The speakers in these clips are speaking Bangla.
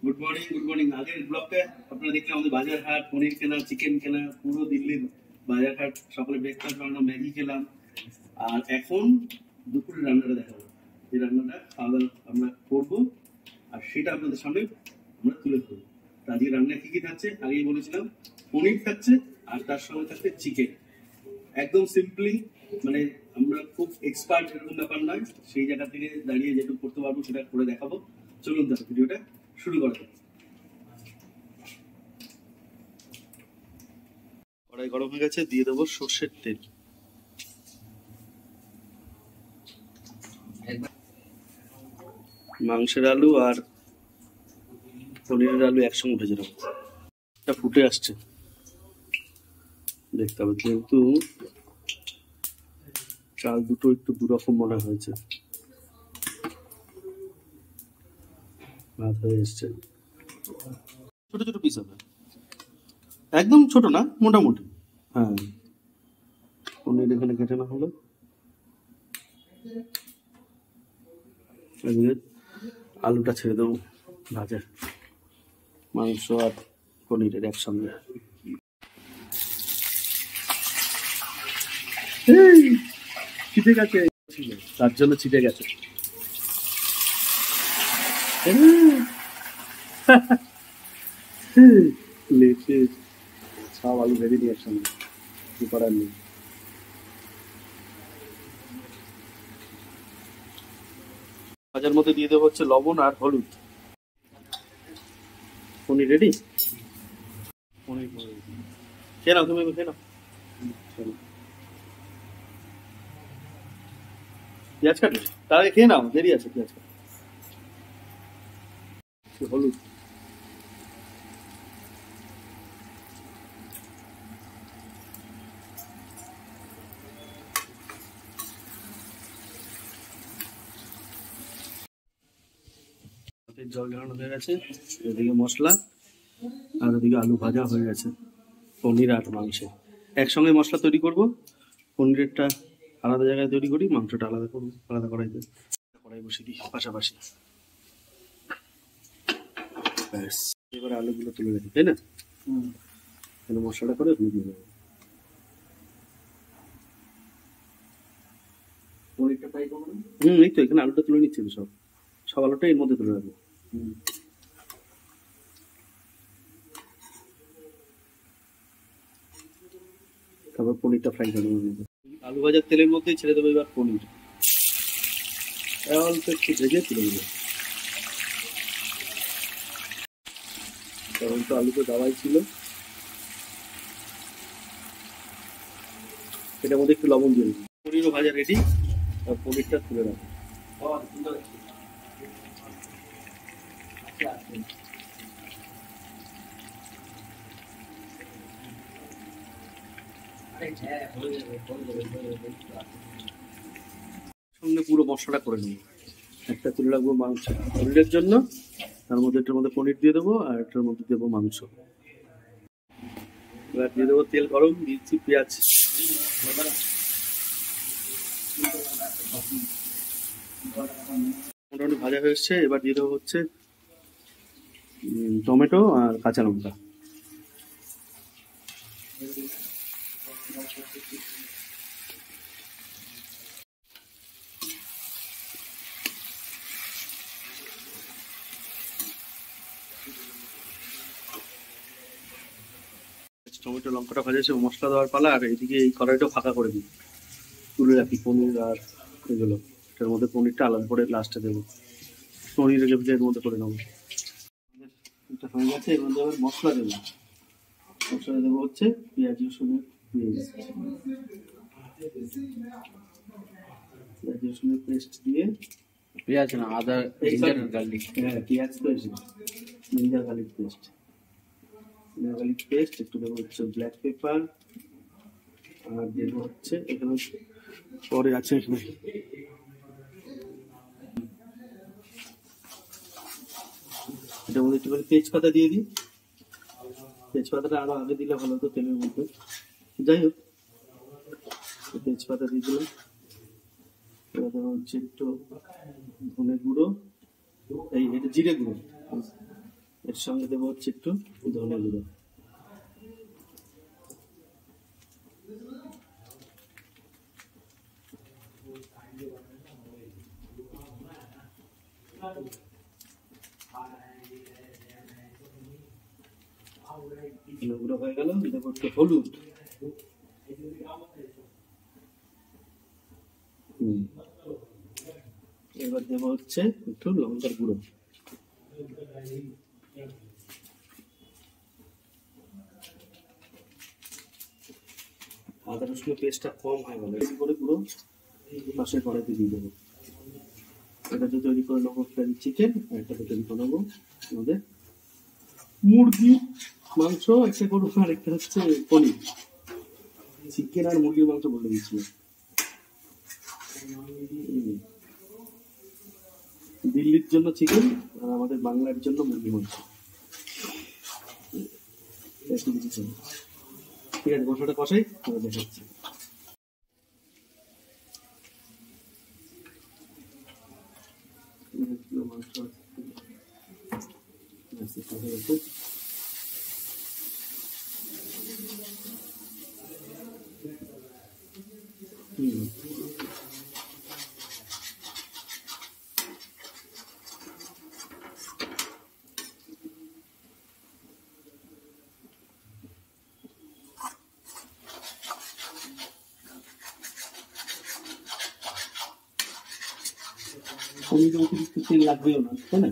Good morning. আগের ব্লগে আপনারা দেখলেন আমাদের বাজার হাট, পনির কেনা, চিকেন কেনা, পুরো দিল্লির বাজার হাট, সকালে ব্রেকফাস্ট বানানো, ম্যাগি খেলাম। আর এখন দুপুরে রান্নাটা দেখাবো, যে রান্নাটা খাওয়া দাওয়া আমরা করবো আর সেটা আপনাদের সামনে আমরা তুলে ধরবো। আজকে রান্না কি কি থাকছে আগেই বলেছিলাম, পনির থাকছে আর তার সঙ্গে থাকছে চিকেন। একদম সিম্পলি, মানে আমরা খুব এক্সপার্ট এরকম ব্যাপার নয়, সেই জায়গা থেকে দাঁড়িয়ে যেটুকু করতে পারবো সেটা করে দেখাবো। চলুন তাহলে ভিডিওটা শুরু করা যাক। কড়াই গরম হয়ে গেছে, দিয়ে দেবো সর্ষের তেল। মাংসের আলু আর পনিরের আলু একসঙ্গে ভেজে নেবো। এটা ফুটে আসছে, দেখতে হবে, কিন্তু চাল দুটো একটু দুরকম মনে হয়েছে, ভাত হয়ে এসছে। ছোট ছোট পিস হবে, একদম ছোট না, মোটামুটি। হ্যাঁ, পনির এখানে কেটে না হলো। আলুটা ছেড়ে দেবো ভাজা, মাংস আর পনিরের একসঙ্গে। ছিটে গেছে, তার জন্য ছিটে গেছে। সব আলু ভেজে নিয়ে একসঙ্গে, কি করার নেই। ভাজার মধ্যে দিয়ে দেবো হচ্ছে লবণ আর হলুদ। পনির রেডি। পনির খেয়ে নাও, তুমি খেয়ে নাও। পেঁয়াজ কাটবে, তার আগে খেয়ে নাও, দেরি আছে। পেঁয়াজ কাট, হলুদ, জল ঝরানো হয়ে গেছে। এদিকে মশলা আর ওদিকে আলু ভাজা হয়ে গেছে। পনির আর মাংসে একসঙ্গে মশলা তৈরি করব। পনিরেরটা আলাদা জায়গায় তৈরি করি, মাংসটা আলাদা করবো, আলাদা কড়াইতে। কড়াই বসিয়ে দিই পাশাপাশি। ব্যাস, এবারে আলুগুলো তুলে রাখি, তাই না? মশলাটা করে দিয়ে দেবো। এই তো এখানে আলুটা তুলে নিচ্ছি, সব সব আলুটা এর মধ্যে তুলে রাখবো। তারপর পনিরটা ফ্রাই করে নেবো। আলু ভাজার তেলের মধ্যেই ছেড়ে দেবো এবার পনির, অল্প একটু ভেজে তুলে দেবো। কারণ তো আলু তো দাওয়াই ছিল, এটার মধ্যে একটু লবণ দিয়ে দেবো। পনিরও ভাজা রেডি, আর পনিরটা তুলে রাখবো। সঙ্গে পুরো মশলাটা করে নেবো। একটা তুলে রাখবো মাংস পনিরের জন্য, তার মধ্যে এটার মধ্যে পনির দিয়ে দেবো, আর এটার মধ্যে দেবো মাংস। এবার দিয়ে দেবো তেল গরম, দিচ্ছি পেঁয়াজ। মোটামুটি ভাজা হয়ে এসছে, এবার দিয়ে দেবো হচ্ছে টমেটো আর কাঁচা লঙ্কা। টমেটো লঙ্কাটা ভাজা হয়েছে, মশলা দেওয়ার পালা। আর এদিকে এই কড়াইটা ফাঁকা করে দিই, তুলে রাখি পনির আর এগুলো। এটার মধ্যে পনিরটা আলাদা করে লাস্টে দেবো, পনির রেখে এর মধ্যে করে নেবো। এটা হয়ে গেছে, এর মধ্যে আবার মশলা দেবো। মশলা দেবো হচ্ছে পেঁয়াজ রসুনের পেস্ট, পেঁয়াজ রসুনের পেস্ট দিয়ে, পেঁয়াজ না আদা, জিঞ্জার গার্লিক। হ্যাঁ, পেঁয়াজ paste, ginger garlic paste, ginger garlic paste. একটু দেবো হচ্ছে ব্ল্যাক পেপার, আর দেবো হচ্ছে এখানে পরে আছে এখানে এটার মধ্যে একটু করে তেজপাতা দিয়ে দিই। তেজপাতাটা আরো আগে দিলে ভালো হতো তেলের মধ্যে, যাই হোক তেজপাতা দিয়ে দিলাম। এবার হচ্ছে একটু ধনে গুঁড়ো, এই এটা জিরে গুঁড়ো, এর সঙ্গে দেবো হচ্ছে একটু ধনে গুঁড়ো। গুঁড়ো হয়ে গেল, দেবো একটু হলুদ। এবার দেবো হচ্ছে একটু লঙ্কার গুঁড়ো। আদা রসুনের পেস্টটা কম হয় বলে বেশি করে পুরো পাশের কড়াইতে দিয়ে দেবো। এটাতে তৈরি করে নেবো চিকেন, আর এটাতে তৈরি করে নেবো আমাদের মুরগি মাংস, একটা করবো আর একটা হচ্ছে পনির। চিকেন আর মুরগির মাংস বলে দিচ্ছি। দিল্লির জন্য চিকেন আর আমাদের বাংলার জন্য মুরগি মাংস। ঠিক আছে, মশলাটা কষাই দেখাচ্ছি। পনিরে অতিরিক্ত তেল লাগবেও না, তাই না?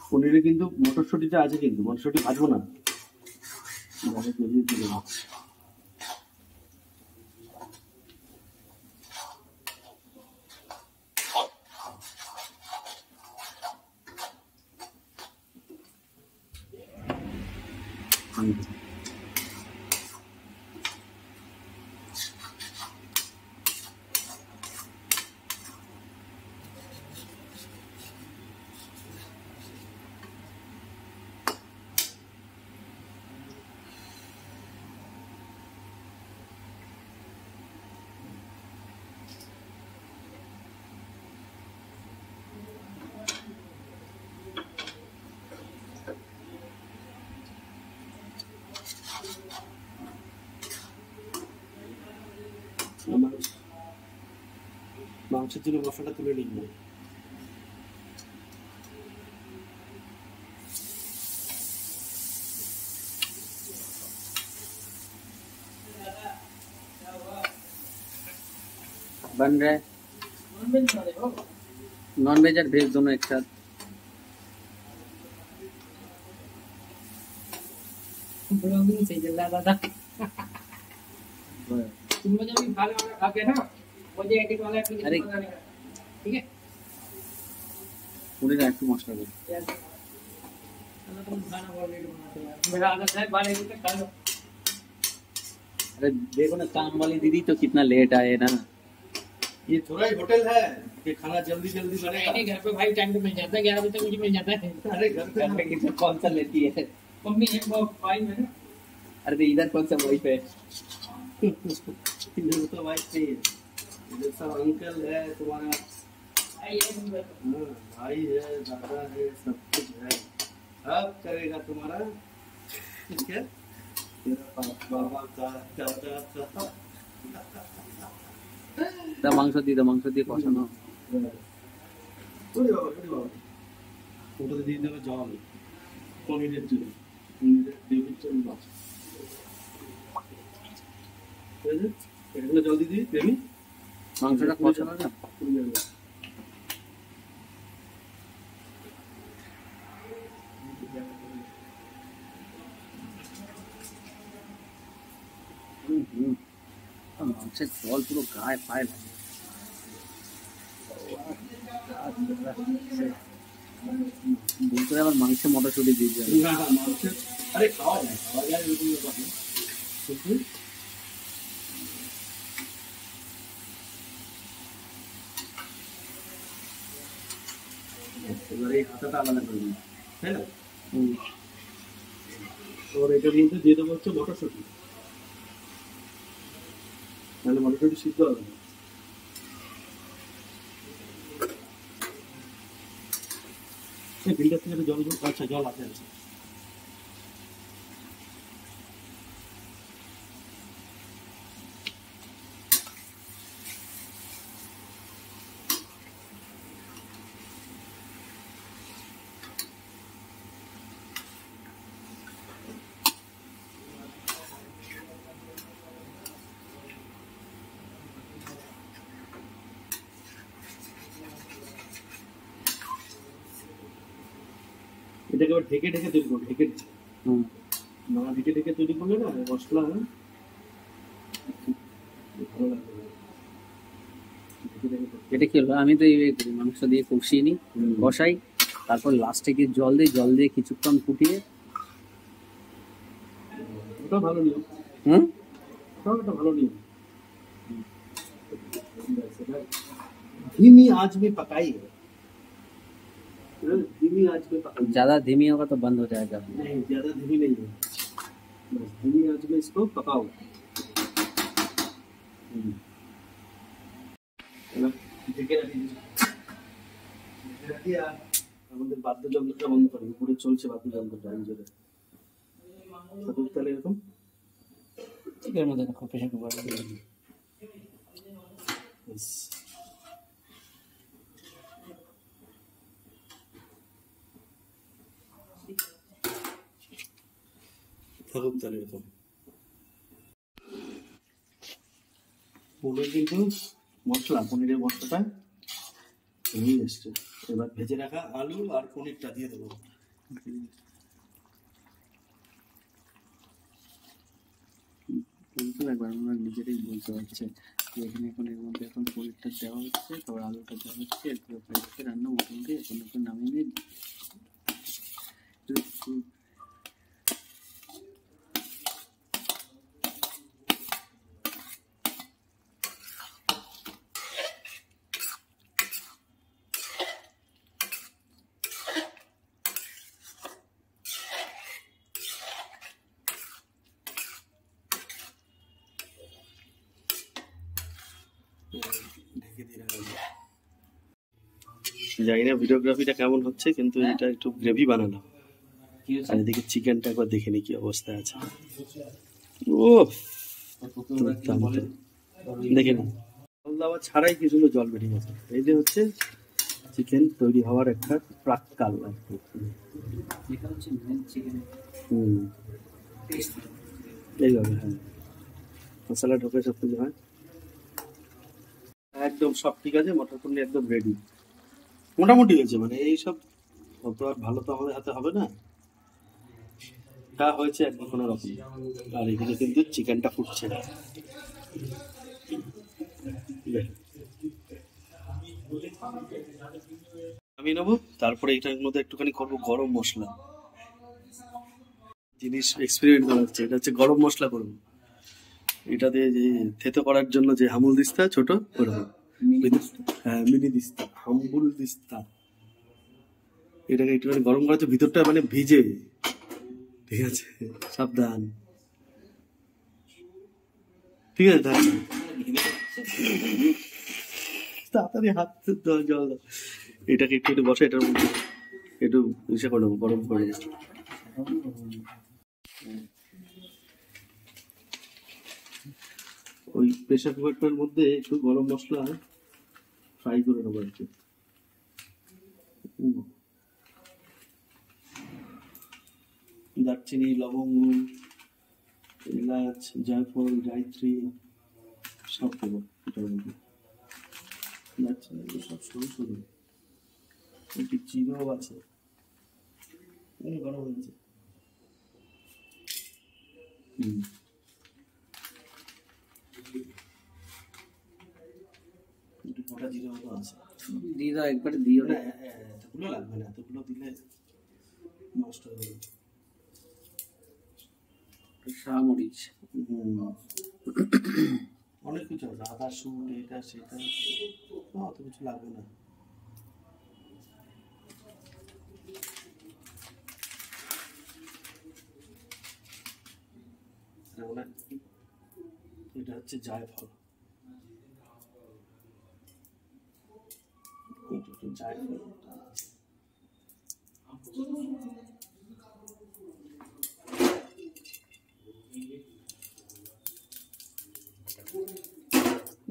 পনিরে কিন্তু মটরশুঁটিটা আছে, কিন্তু মটরশুঁটি ভাজবো না। মাংসের জন্য মশলাটা তুলে নিব। बन रहा है नॉन वेज और वेज दोनों एक साथ। ब्लॉगिंग से चल रहा था। तुम मुझे भी खाने वाला खा के ना मुझे एडिट वाला अरे ठीक है पूरी रात को मसला दो तुम खाना बहुत लेट बनाते हो मेरा आदत है 12 बजे तक खा लो। अरे देखो ना काम वाली दीदी तो कितना लेट आए ना। ये थोड़ा ही होटल है कि खाना जल्दी जल्दी बनेगा। नहीं घर पे भाई टाइम पे मिल जाता है 11 बजे तक मुझे मिल जाता है। अरे घर पे कितना कौन सा लेती है मम्मी एक भाई है ना। अरे तो इधर कौन सा वाइफ है इधर तो वाइफ नहीं है, इधर सब अंकल है तुम्हारा, भाई है भाई है, दादा है, सब कुछ है, सब करेगा तुम्हारा। ठीक है, तेरा बाबा का दादा का दा मांस दी কষানো ওরে বাবা ওটা দিয়ে দেবে জল পনিরের জন্য, পনিরের দেবির জন্য এগুলো জল দিয়ে দিই দেবি। মাংসটা কষানো না মাংসের জল পুরো গায়ে পায়ে লাগে। বলতে আবার মাংসে মটরশুঁটি দিয়ে যাবে না মাংসের আরে খাওয়া যায় এরকম ব্যাপার না। এবার এই হাতাটা আলাদা করে দিই, তাই না? তোর এটার মধ্যে দিয়ে দেবো হচ্ছে মটরশুঁটি, তাহলে মটরশুঁটি সিদ্ধ হবে না। ফিল্টার থেকে জল আচ্ছা জল আছে আছে। এটাকে আবার ঢেকে ঢেকে তৈরি করবো, ঢেকে না ঢেকে ঢেকে তৈরি করলে না মশলা ভালো লাগবে না। ঢেকে ঢেকে তৈরি এটা কি হলো, আমি তো এই মাংস দিয়ে কষিয়ে নিই, কষাই, তারপর লাস্টে গিয়ে জল দিয়ে কিছুক্ষণ ফুটিয়ে। ওটা ভালো নিয়ম, ওটাও একটা ভালো নিয়ম। धीमी आंच में पकाइए, धीमी आंच में पकाइए। ज्यादा धीमी होगा तो बंद हो जाएगा। नहीं ज्यादा धीमी नहीं है, बस धीमी आंच में इसको पकाओ। ঢেকে রাখি আর আমাদের বাদ্যযন্ত্রটা বন্ধ করি, উপরে চলছে বাদ্যযন্ত্রটা জোরে। তাহলে এরকম এর মধ্যে দেখো প্রেশার কুকার। থাকুক তাহলে এরকম। পনির কিন্তু মশলা, পনিরের মশলাটা হয়ে এসছে, এবার ভেজে রাখা আলু আর পনিরটা দিয়ে দেবো। বলতে একবার আমরা নিজেরাই বলতে পারছে যে এখানে এখন এর মধ্যে এখন পনিরটা দেওয়া হচ্ছে, তারপর আলুটা দেওয়া হচ্ছে, এরপরে রান্না মোটামুটি এখন এখন নামিয়ে নিয়ে ঢেকে দিয়ে রাখা। জানি না ভিডিওগ্রাফিটা কেমন হচ্ছে, কিন্তু এটা একটু গ্রেভি বানানো। আর এদিকে চিকেনটা একবার দেখে নি কি অবস্থা আছে। ও দেখে না জল দেওয়া ছাড়াই কি সুন্দর জল বেরিয়ে গেছে। এই যে হচ্ছে চিকেন তৈরি হওয়ার একটা প্রাক্কাল আর কি। এইভাবে হ্যাঁ, মশলা ঢোকে সব কিছু হয় একদম, সব ঠিক আছে। মটর পনির একদম রেডি, মোটামুটি হয়েছে। মানে এইসব অত আর ভালো তো আমাদের হাতে হবে না, যা হয়েছে আর কি কোনো রকম। আর এখানে কিন্তু চিকেনটা ফুটছে। আমি নেবো, তারপরে এটার মধ্যে একটুখানি করবো গরম মশলা। জিনিস এক্সপেরিমেন্ট করা হচ্ছে, এটা হচ্ছে গরম মশলা করবো। এটা দিয়ে যে থেতো করার জন্য যে হামুল দিস্তা ছোট, ওরকম হ্যাঁ মিনি দিস্তা, হামুল দিস্তা। এটাকে একটুখানি গরম করা হচ্ছে, ভিতরটা মানে ভিজে। ঠিক আছে, সাবধান। ঠিক আছে তাড়াতাড়ি হাত জল দাও। এটাকে একটু একটু বসে, এটার মধ্যে একটু ইসে করে নেবো, গরম করে নেবো। ওই প্রেসার কুকারটার মধ্যে একটু গরম মশলা ফ্রাই করে নেবো আর কি। দারচিনি, লবঙ্গ, এলাচ, জায়ফল, জায়ত্রী সব দেবো এটার মধ্যে। দারচিনি সব সরু সরু, একটু জিরেও আছে। গরম হয়েছে। একটু গোটা জিরে মতো আছে, দিয়ে দাও একবারে, দিও না। এতগুলো লাগবে না, এতগুলো দিলে নষ্ট হয়ে যাবে। শামরিচ অনেক কিছু আছে, আদা শুট এটা সেটা, অত কিছু লাগবে না। এটা হচ্ছে জায়ফল, জায়ফল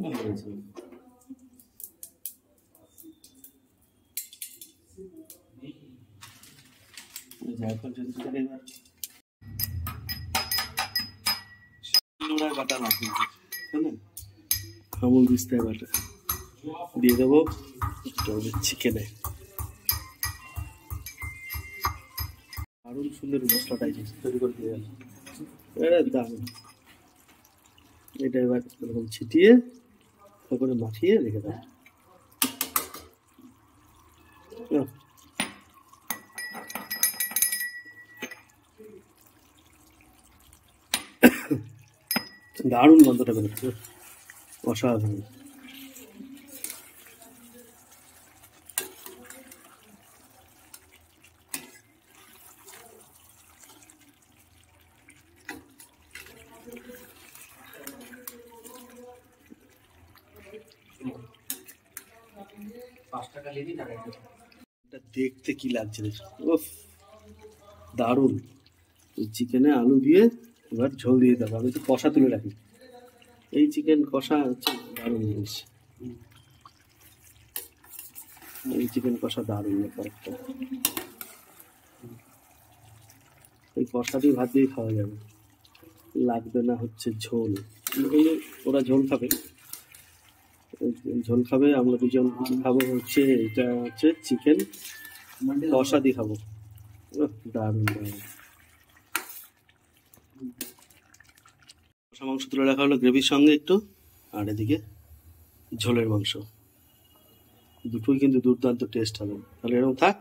ভালো হয়েছে। জায়ফল চন্দ্রটাকে এবার শিলনোড়ায় বাটা না কিন্তু, তাই না? আমুল দিস্তায় বাটা দিয়ে দেবো চিকেনে। দারুণ সুন্দর মশলাটা তৈরি করে দিয়ে গেল, দারুণ। এটা এবার এরকম ছিটিয়ে তারপরে মাখিয়ে রেখে দেয়। দারুণ গন্ধটা বেরোচ্ছে, অসাধারণ। এটা দেখতে কি লাগছে দেখো, উফ দারুণ। চিকেনে আলু দিয়ে এবার ঝোল দিয়ে দেবো। আমি তো কষা তুলে রাখি, এই চিকেন কষা হচ্ছে দারুণ জিনিস। এই চিকেন কষা দারুণ ব্যাপার একটা। এই কষা দিয়ে ভাত দিয়ে খাওয়া যাবে, লাগবে না হচ্ছে ঝোল। এই ওরা ঝোল খাবে, ঝোল খাবে, আমরা দুজন খাবো হচ্ছে এটা হচ্ছে চিকেন কষা দিয়ে খাবো। দারুণ দারুণ। কষা মাংস তুলে রাখা হলো গ্রেভির সঙ্গে একটু, আর এদিকে ঝোলের মাংস, দুটোই কিন্তু দুর্দান্ত টেস্ট হবে। তাহলে এরকম থাক,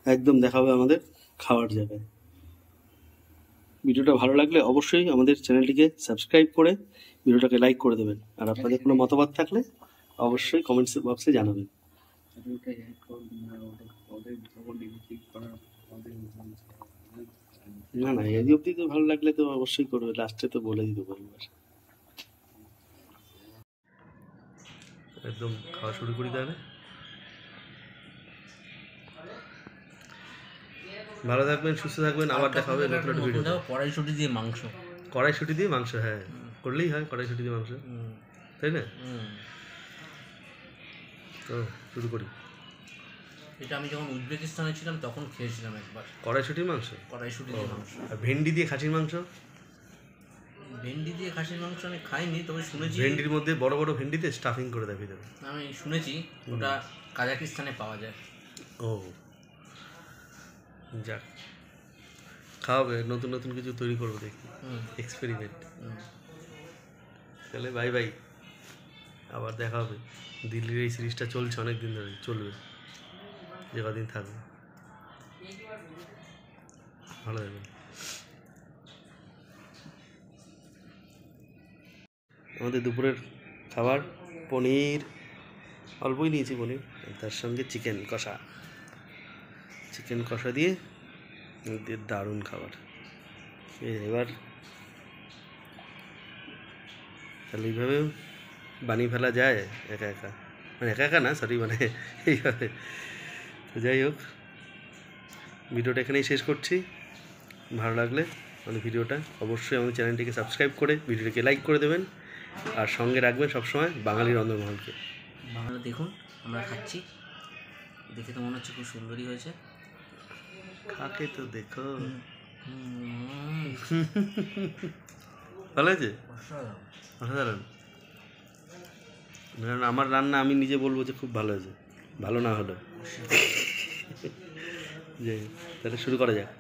একদম দেখা হবে আমাদের খাওয়ার জায়গায়। ভিডিওটা ভালো লাগলে অবশ্যই আমাদের চ্যানেলটিকে সাবস্ক্রাইব করে ভিডিওটাকে লাইক করে দেবেন। আর আপনাদের কোনো মতামত থাকলে অবশ্যই কমেন্টস বক্সে জানাবেন। না না, এই অবধি তো ভালো লাগলে তো অবশ্যই করবে, লাস্টে তো বলে দিতে পারবো। একদম খাওয়া শুরু করি তাহলে। ভালো থাকবেন, সুস্থ থাকবেন, আবার দেখা হবে নতুন একটা ভিডিও। কড়াইশুঁটি দিয়ে মাংস, কড়াইশুঁটি দিয়ে মাংস, হ্যাঁ করলেই হয় কড়াইশুঁটি দিয়ে মাংস, তাই না? তো শুরু করি। এটা আমি যখন উজবেকিস্তানে ছিলাম তখন খেয়েছিলাম একবার, কড়াইশুঁটির মাংস, কড়াইশুঁটি দিয়ে মাংস। আর ভেন্ডি দিয়ে খাসির মাংস? ভেন্ডি দিয়ে খাসির মাংস আমি খাইনি, তবে শুনেছি ভেন্ডির মধ্যে বড় বড় ভেন্ডিতে স্টাফিং করে দেয় ভিতরে। আমি শুনেছি ওটা কাজাকিস্তানে পাওয়া যায়। ও যাক, খাওয়াবে, নতুন নতুন কিছু তৈরি করবো, দেখি এক্সপেরিমেন্ট। তাহলে বাই বাই, আবার দেখা হবে। দিল্লির এই সিরিজটা চলছে অনেক দিন ধরে, চলবে যে কদিন থাকবে। ভালো থাকবেন। আমাদের দুপুরের খাবার পনির, অল্পই নিয়েছি পনির, তার সঙ্গে চিকেন কষা। চিকেন কষা দিয়ে দারুণ খাবার। এবার তাহলে এইভাবে বানিয়ে ফেলা যায় একা একা, মানে একা একা না, সরি, মানে এইভাবে। তো যাই হোক, ভিডিওটা এখানেই শেষ করছি। ভালো লাগলে আমাদের ভিডিওটা অবশ্যই আমাদের চ্যানেলটিকে সাবস্ক্রাইব করে ভিডিওটিকে লাইক করে দেবেন, আর সঙ্গে রাখবেন সবসময় বাঙালি রন্ধনমহলকে। বাংলা দেখুন, আমরা খাচ্ছি, দেখে তো মনে হচ্ছে খুব সুন্দরই হয়েছে। খাকে তো দেখো, ভালো হয়েছে, অসাধারণ। আমার রান্না আমি নিজে বলবো যে খুব ভালো হয়েছে, ভালো না হলো। যে তাহলে শুরু করা যাক।